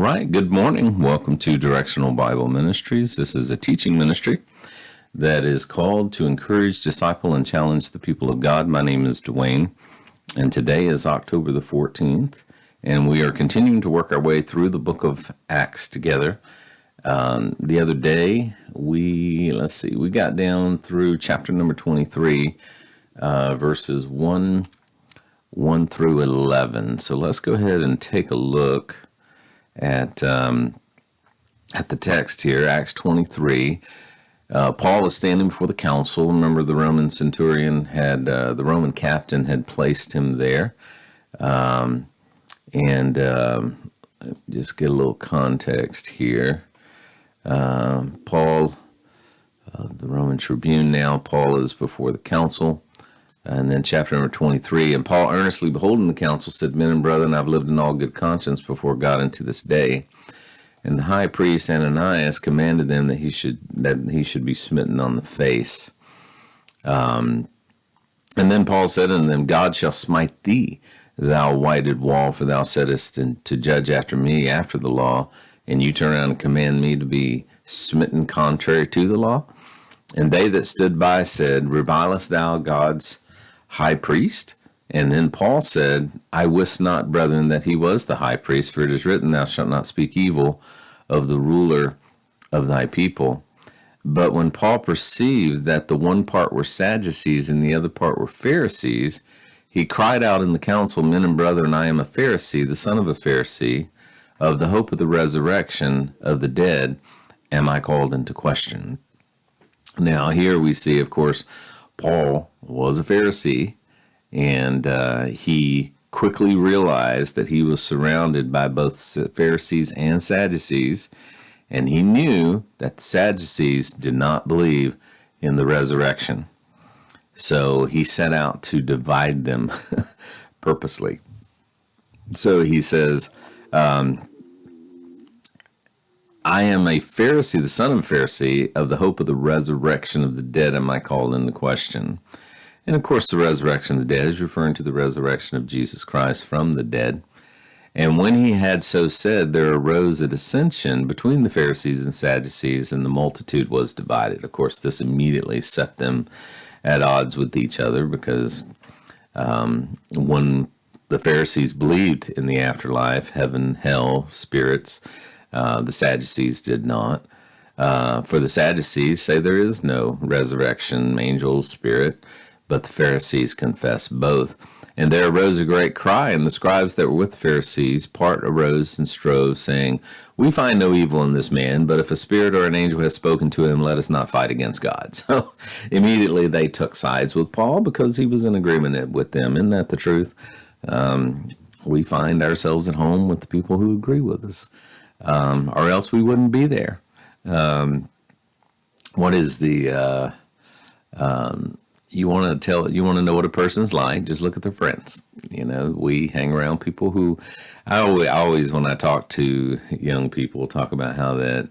right, good morning. Welcome to Directional Bible Ministries. This is a teaching ministry that is called to encourage, disciple, and challenge the people of God. My name is Dwayne, and today is October the 14th, and we are continuing to work our way through the book of Acts together. The other day, we got down through chapter number 23, verses 1 through 11. So let's go ahead and take a look at the text here, Acts 23. Paul is standing before the council. Remember, the Roman centurion the Roman captain had placed him there. Just get a little context here. Paul, the Roman tribune now, Paul is before the council. And then chapter number 23, and Paul, earnestly beholding the council, said, Men and brethren, I've lived in all good conscience before God unto this day. And the high priest Ananias commanded them that he should be smitten on the face. And then Paul said unto them, God shall smite thee, thou whited wall, for thou saidst to judge after me after the law, and you turn around and command me to be smitten contrary to the law. And they that stood by said, Revilest thou God's high priest? And then Paul said, I wist not, brethren, that he was the high priest, for it is written, Thou shalt not speak evil of the ruler of thy people. But when Paul perceived that the one part were Sadducees and the other part were Pharisees, he cried out in the council, Men and brethren, I am a Pharisee, the son of a Pharisee. Of the hope of the resurrection of the dead am I called into question. Now here we see, of course, Paul was a Pharisee, and he quickly realized that he was surrounded by both Pharisees and Sadducees, and he knew that the Sadducees did not believe in the resurrection. So he set out to divide them purposely. So he says, I am a Pharisee, the son of a Pharisee, of the hope of the resurrection of the dead am I called into question. And of course, the resurrection of the dead is referring to the resurrection of Jesus Christ from the dead. And when he had so said, there arose a dissension between the Pharisees and Sadducees, and the multitude was divided. Of course, this immediately set them at odds with each other, because when the Pharisees believed in the afterlife, heaven, hell, spirits, the Sadducees did not. For the Sadducees say there is no resurrection, angel, spirit, but the Pharisees confess both. And there arose a great cry, and the scribes that were with the Pharisees, part arose and strove, saying, We find no evil in this man, but if a spirit or an angel has spoken to him, let us not fight against God. So immediately they took sides with Paul because he was in agreement with them. Isn't that the truth? We find ourselves at home with the people who agree with us. Or else we wouldn't be there. What is the, you want to know what a person's like, just look at their friends. We hang around people who, I always, when I talk to young people, talk about how that,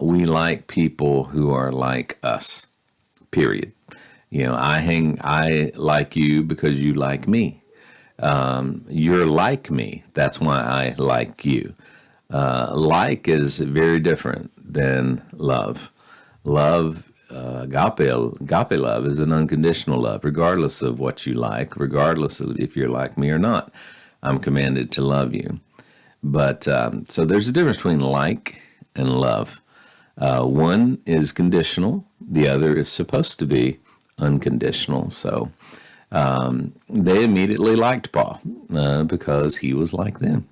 we like people who are like us, period. I like you because you like me. You're like me. That's why I like you. Like is very different than love. Love, agape love, is an unconditional love, regardless of what you like, regardless of if you're like me or not. I'm commanded to love you. But so there's a difference between like and love. One is conditional, the other is supposed to be unconditional. So they immediately liked Paul because he was like them.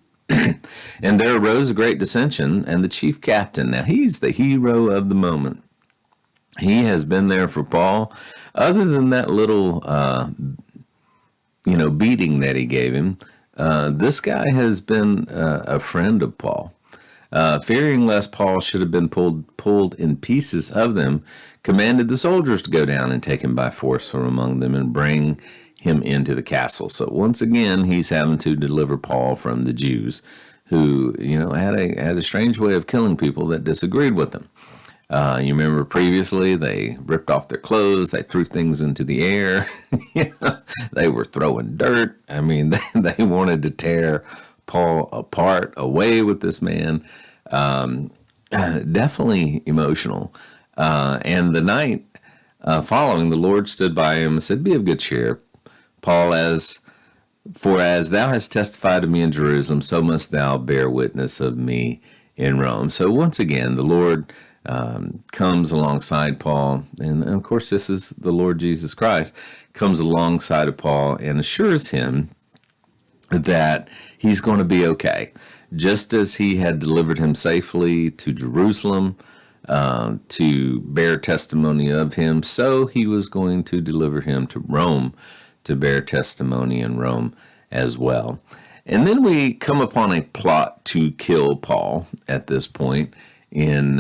And there arose a great dissension, and the chief captain, now he's the hero of the moment. He has been there for Paul. Other than that little, beating that he gave him, this guy has been a friend of Paul. Fearing lest Paul should have been pulled in pieces of them, commanded the soldiers to go down and take him by force from among them and bring him into the castle. So once again, he's having to deliver Paul from the Jews who, had a strange way of killing people that disagreed with them. You remember previously they ripped off their clothes, they threw things into the air, they were throwing dirt. I mean, they wanted to tear Paul apart, away with this man. Definitely emotional. And the night following, the Lord stood by him and said, "Be of good cheer, Paul, as thou hast testified to me in Jerusalem, so must thou bear witness of me in Rome." So once again, the Lord comes alongside Paul, and of course this is the Lord Jesus Christ, comes alongside of Paul and assures him that he's going to be okay. Just as he had delivered him safely to Jerusalem to bear testimony of him, so he was going to deliver him to Rome to bear testimony in Rome as well. And then we come upon a plot to kill Paul at this point in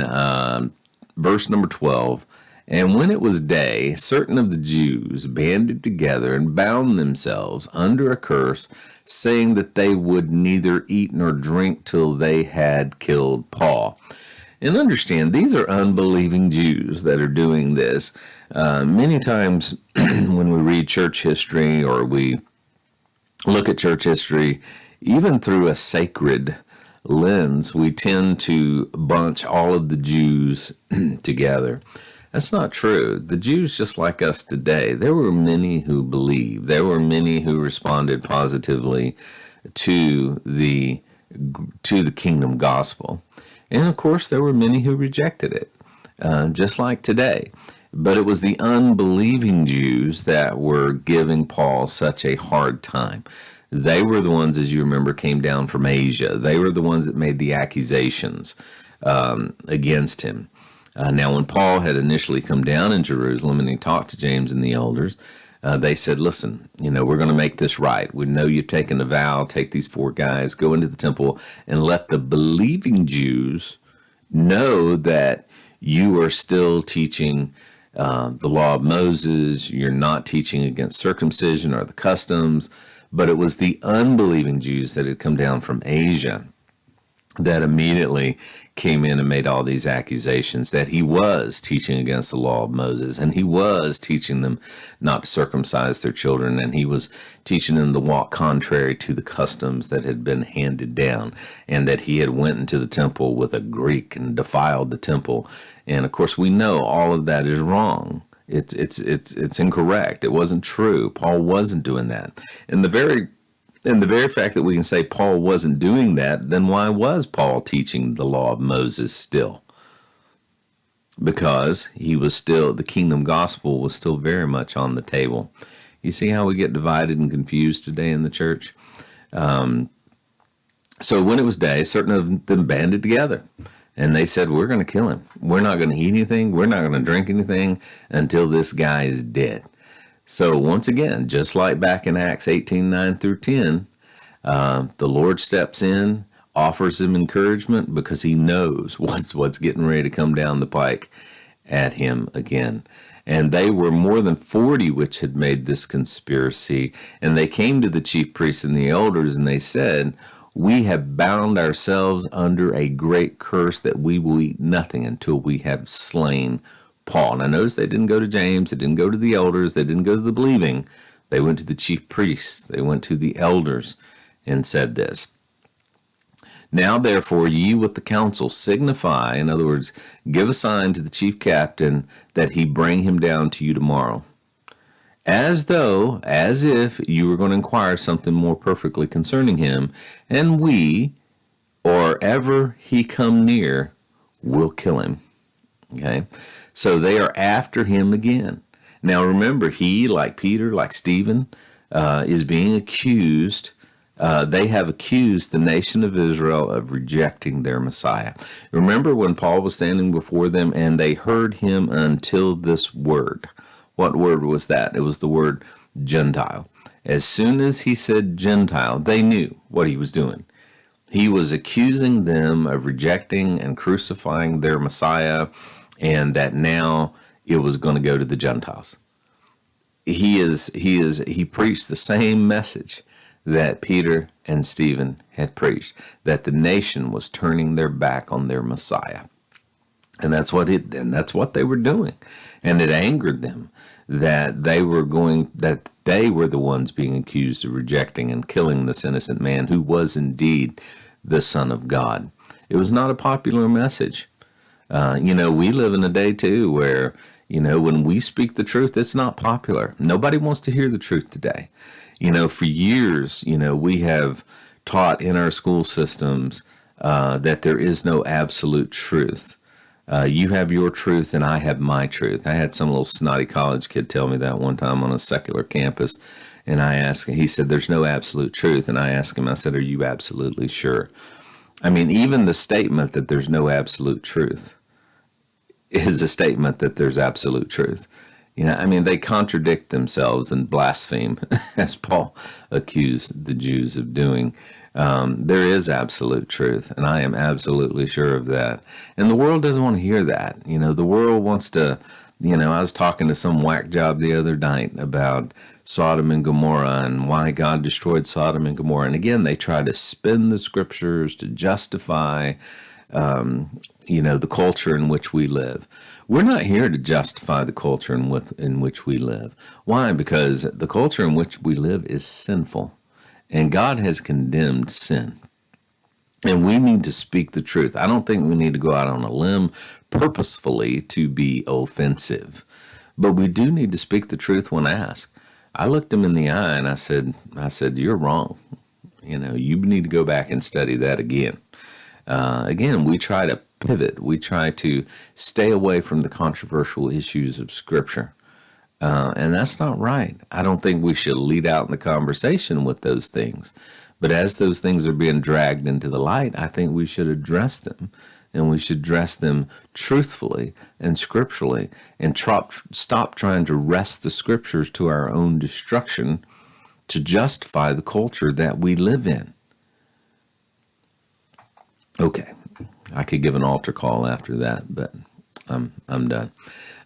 verse number 12. "And when it was day, certain of the Jews banded together and bound themselves under a curse, saying that they would neither eat nor drink till they had killed Paul." And understand, these are unbelieving Jews that are doing this. Many times when we read church history or we look at church history, even through a sacred lens, we tend to bunch all of the Jews together. That's not true. The Jews, just like us today, there were many who believed. There were many who responded positively to the kingdom gospel. And of course, there were many who rejected it, just like today. But it was the unbelieving Jews that were giving Paul such a hard time. They were the ones, as you remember, came down from Asia. They were the ones that made the accusations against him. Now, when Paul had initially come down in Jerusalem and he talked to James and the elders, they said, "Listen, we're going to make this right. We know you've taken a vow. Take these 4 guys, go into the temple, and let the believing Jews know that you are still teaching the law of Moses. You're not teaching against circumcision or the customs." But it was the unbelieving Jews that had come down from Asia that immediately came in and made all these accusations that he was teaching against the law of Moses, and he was teaching them not to circumcise their children, and he was teaching them to walk contrary to the customs that had been handed down, and that he had went into the temple with a Greek and defiled the temple. And of course, we know all of that is wrong. It's incorrect. It wasn't true. Paul wasn't doing that. And the very fact that we can say Paul wasn't doing that, then why was Paul teaching the law of Moses still? Because he was still, the kingdom gospel was still very much on the table. You see how we get divided and confused today in the church? So when it was day, certain of them banded together. And they said, "We're going to kill him. We're not going to eat anything. We're not going to drink anything until this guy is dead." So once again, just like back in Acts 18:9 through 10, the Lord steps in, offers him encouragement because he knows what's getting ready to come down the pike at him again. And they were more than 40 which had made this conspiracy. And they came to the chief priests and the elders, and they said, "We have bound ourselves under a great curse that we will eat nothing until we have slain Paul." Now notice they didn't go to James, they didn't go to the elders, they didn't go to the believing. They went to the chief priests, they went to the elders and said this. "Now therefore ye with the council signify," in other words, give a sign to the chief captain that he bring him down to you tomorrow, as if you were going to inquire something more perfectly concerning him, and we, or ever he come near, will kill him. Okay, so they are after him again. Now remember, he, like Peter, like Stephen, is being accused. They have accused the nation of Israel of rejecting their Messiah. Remember when Paul was standing before them and they heard him until this word. What word was that? It was the word Gentile. As soon as he said Gentile, they knew what he was doing. He was accusing them of rejecting and crucifying their Messiah, and that now it was going to go to the Gentiles. He preached the same message that Peter and Stephen had preached, that the nation was turning their back on their Messiah. And that's what they were doing. And it angered them that they were the ones being accused of rejecting and killing this innocent man who was indeed the Son of God. It was not a popular message. We live in a day too where, when we speak the truth, it's not popular. Nobody wants to hear the truth today. For years, we have taught in our school systems that there is no absolute truth. You have your truth and I have my truth. I had some little snotty college kid tell me that one time on a secular campus. And I asked him, he said, there's no absolute truth. And I asked him, I said, are you absolutely sure? I mean, even the statement that there's no absolute truth is a statement that there's absolute truth. They contradict themselves and blaspheme, as Paul accused the Jews of doing. There is absolute truth, and I am absolutely sure of that. And the world doesn't want to hear that. The world wants to, I was talking to some whack job the other night about Sodom and Gomorrah and why God destroyed Sodom and Gomorrah. And again, they try to spin the scriptures to justify, the culture in which we live. We're not here to justify the culture in which we live. Why? Because the culture in which we live is sinful. And God has condemned sin. And we need to speak the truth. I don't think we need to go out on a limb purposefully to be offensive. But we do need to speak the truth when asked. I looked him in the eye and I said, you're wrong. You need to go back and study that again. Again, we try to pivot. We try to stay away from the controversial issues of Scripture. And that's not right. I don't think we should lead out in the conversation with those things. But as those things are being dragged into the light, I think we should address them. And we should address them truthfully and scripturally and stop trying to wrest the Scriptures to our own destruction to justify the culture that we live in. Okay, I could give an altar call after that, but I'm done.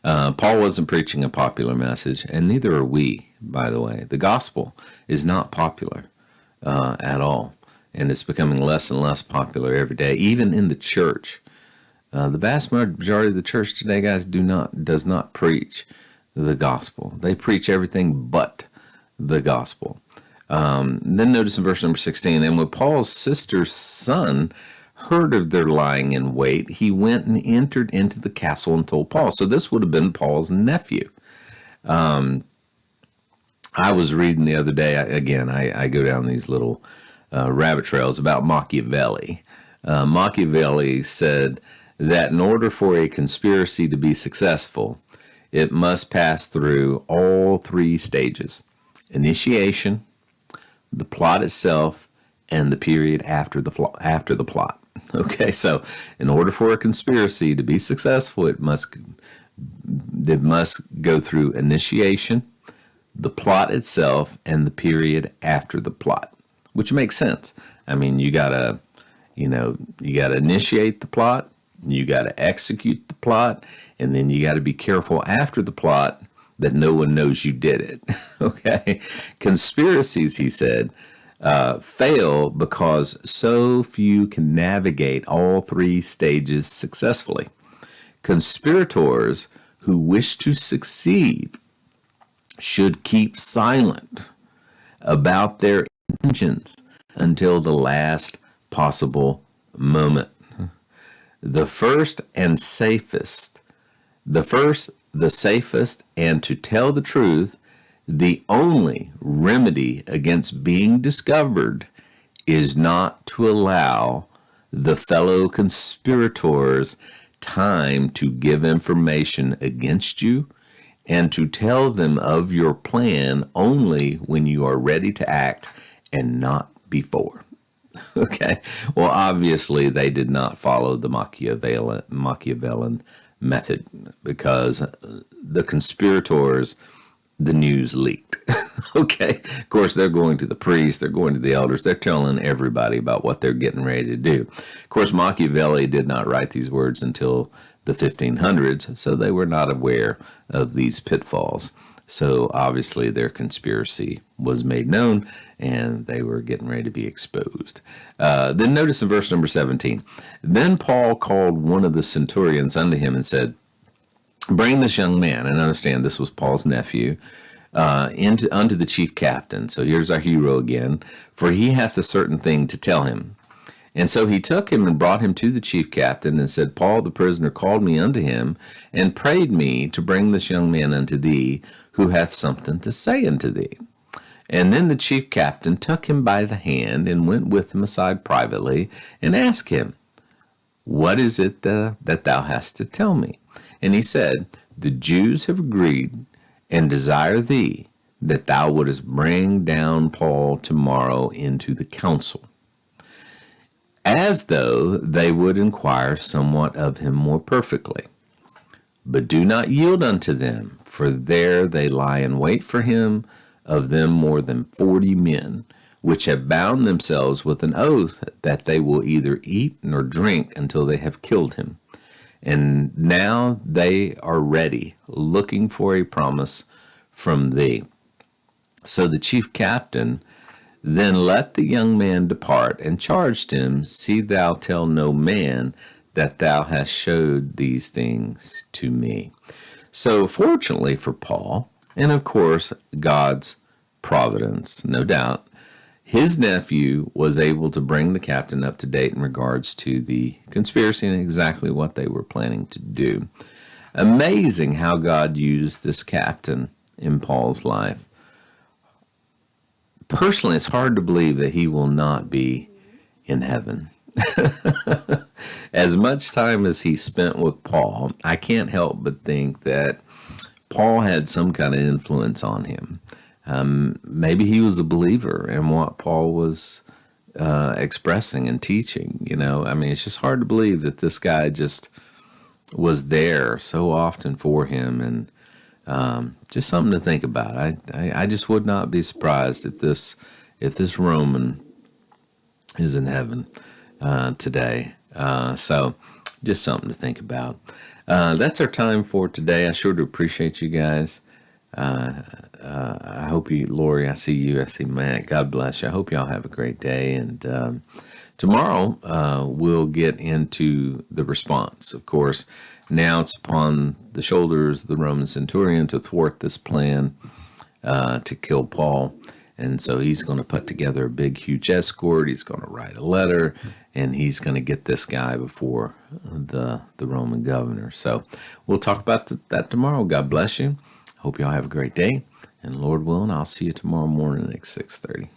Paul wasn't preaching a popular message, and neither are we, by the way. The gospel is not popular at all, and it's becoming less and less popular every day, even in the church. The vast majority of the church today, guys, does not preach the gospel. They preach everything but the gospel. Then notice in verse number 16, and when Paul's sister's son heard of their lying in wait, he went and entered into the castle and told Paul. So this would have been Paul's nephew. I was reading the other day, I go down these little rabbit trails about Machiavelli. Machiavelli said that in order for a conspiracy to be successful, it must pass through all three stages: initiation, the plot itself, and the period after the plot. Okay, so in order for a conspiracy to be successful, it must go through initiation, the plot itself, and the period after the plot, which makes sense. I mean, you gotta initiate the plot, you gotta execute the plot, and then you gotta be careful after the plot that no one knows you did it. Okay, conspiracies, he said, fail because so few can navigate all three stages successfully. Conspirators who wish to succeed should keep silent about their intentions until the last possible moment. The safest, and to tell the truth, the only remedy against being discovered is not to allow the fellow conspirators time to give information against you and to tell them of your plan only when you are ready to act and not before. Okay, well, obviously they did not follow the Machiavellian method, because the conspirators, the news leaked. Okay, of course, they're going to the priests, they're going to the elders, they're telling everybody about what they're getting ready to do. Of course, Machiavelli did not write these words until the 1500s, so they were not aware of these pitfalls. So obviously their conspiracy was made known, and they were getting ready to be exposed. Then notice in verse number 17, then Paul called one of the centurions unto him and said, bring this young man, and understand this was Paul's nephew, unto the chief captain. So here's our hero again, for he hath a certain thing to tell him. And so he took him and brought him to the chief captain, and said, Paul the prisoner called me unto him, and prayed me to bring this young man unto thee, who hath something to say unto thee. And then the chief captain took him by the hand, and went with him aside privately, and asked him, what is it that thou hast to tell me? And he said, the Jews have agreed, and desire thee, that thou wouldest bring down Paul tomorrow into the council, as though they would inquire somewhat of him more perfectly. But do not yield unto them, for there they lie in wait for him, of them more than 40 men, which have bound themselves with an oath that they will either eat nor drink until they have killed him. And now they are ready, looking for a promise from thee. So the chief captain then let the young man depart, and charged him, see thou tell no man that thou hast showed these things to me. So fortunately for Paul, and of course God's providence, no doubt, his nephew was able to bring the captain up to date in regards to the conspiracy and exactly what they were planning to do. Amazing how God used this captain in Paul's life. Personally, it's hard to believe that he will not be in heaven. As much time as he spent with Paul, I can't help but think that Paul had some kind of influence on him. Maybe he was a believer in what Paul was expressing and teaching. I mean, it's just hard to believe that this guy just was there so often for him, and just something to think about. I just would not be surprised if this Roman is in heaven today. So just something to think about. That's our time for today. I sure do appreciate you guys. I hope you, Lori, I see you. I see Matt. God bless you. I hope y'all have a great day. And tomorrow we'll get into the response. Of course, now it's upon the shoulders of the Roman centurion to thwart this plan to kill Paul. And so he's going to put together a big, huge escort. He's going to write a letter, and he's going to get this guy before the Roman governor. So we'll talk about that tomorrow. God bless you. Hope y'all have a great day. And Lord willing, I'll see you tomorrow morning at 6:30.